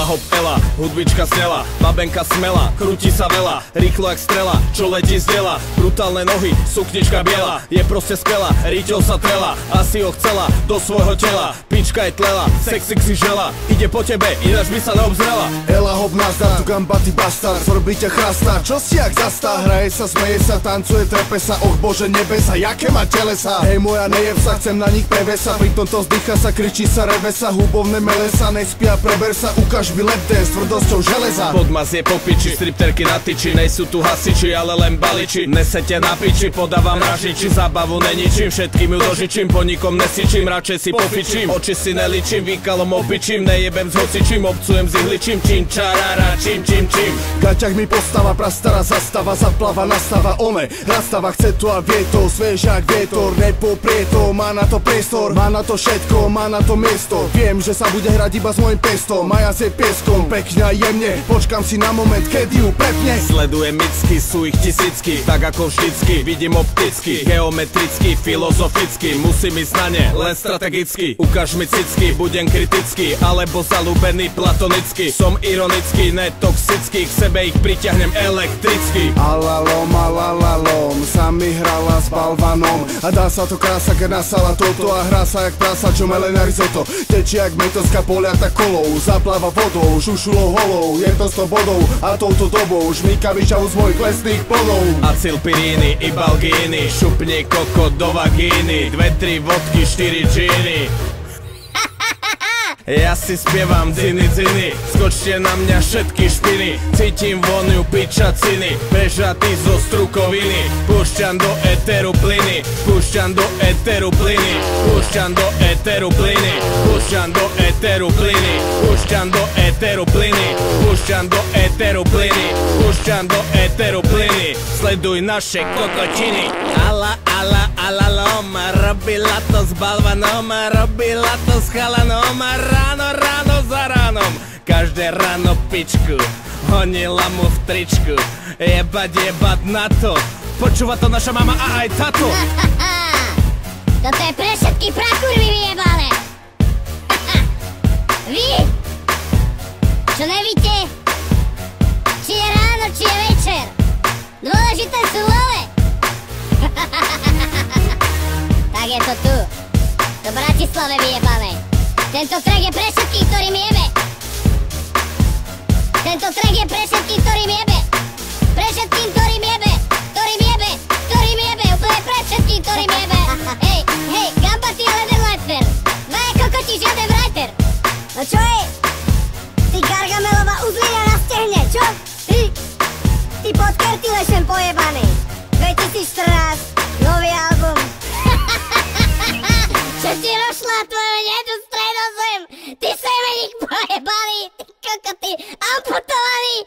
hop Ela, hudbička snela, babenka smela, krúti sa veľa, rýchlo jak strela, čo letí z diela. Brutálne nohy, suknička biela, je proste skvelá, rýťou sa trela, asi ho chcela do svojho tela. Pička je tlela, sexy si žela, ide po tebe, ináč by sa neobzrela. Ela hop nazdar, tu gambaty bastard, zorbí ťa chrastár. Čo si jak zastá, hraje sa, smeje sa, tancuje, trepe sa, och bože nebesa, jaké má telesa. Hej moja nejev sa, chcem na nich prevesa, pri tomto vzdycha sa, kričí sa, reve sa, hubovné mele sa, nespia, preber sa, ukáž mi lep dance, tvrdosťou železa. Podmaz je po piči, stripterky na tyči, nejsú tu hasiči, ale len baliči. Nesete na piči, podávam ražiči, zábavu neničím, všetkým ju dožičím, po nikom nesičím, radšej si pofičím. Oči si neličím, výkalom opičím, nejebem s hocičím, obcujem s ihličím, čím čarara, čím. V gaťach mi postava, prastara zastava, zaplava, nastava, one rastava, chce to a vie to, svežák vietor, nepoprie to, má na to priestor, má na to všetko, má na to miesto. Viem, že sa bude hrať iba s mojim pestom, maja je pieskom, pekne a jemne, počkam si na moment, kedy ju prepne. Sledujem micky, sú ich tisícky, tak ako vždycky, vidím opticky, geometricky, filozoficky, musím ísť na ne, len strategicky. Ukáž mi cicky, budem kritický, alebo zalúbený platonicky. Som ironický, netoxický, k sebe ich priťahnem elektricky. Alalom, sa mi hrala s balvanom a dá sa to krása, keď nasala toto a hrá sa jak prasa, čo mele na risotto. Tečie jak metoská poliata kolou, zapláva vodou, šušulou holou, je to 100 bodov a touto dobou žmýka vyšavu z mojich lesných plodov. Acylpiríny i balgíny, šupni kokot do vagíny, 2-3 vodky, 4 džíny. Ja si spievam dziny, skočte na mňa všetky špiny, cítim voniu pičaciny, bežatý zo strukoviny, púšťam do éteru plyny, púšťam do éteru plyny, púšťam do éteru plyny, púšťam do éteru plyny, púšťam do éteru plyny, púšťam do éteru plyny, púšťam do éteru plyny, sleduj naše kokotiny. Alalom, robila to s balvanom, robila to s chalanom, ráno za ránom, každé ráno pičku, honila mu v tričku, jebať na to, počúva to naša mama a aj tato. Toto je pre všetky prakurvy vyjebané. Vy, čo nevíte, či je ráno, či je večer, dôležité sú vole. Tak je to tu, do Bratislave vyjebanej. Tento track je pre všetkých, ktorým jebe. Tento track je pre všetkých, ktorým jebe. Pre všetkým, ktorým jebe. Ktorým jebe, ktorým jebe. Úplne pre všetkých, ktorým jebe. Hej, gambaty a leden lightner. Dvaja kokoti, žiaden writer. No čo je? Ty Gargamelová uzlina na stehne, čo? Ty pod Kertilešem pojebaný. 2014, nový album. Čo ti rošla tvoju nedu stredozem? Ty semeník pojebaný, ty kokoty, amputovaný.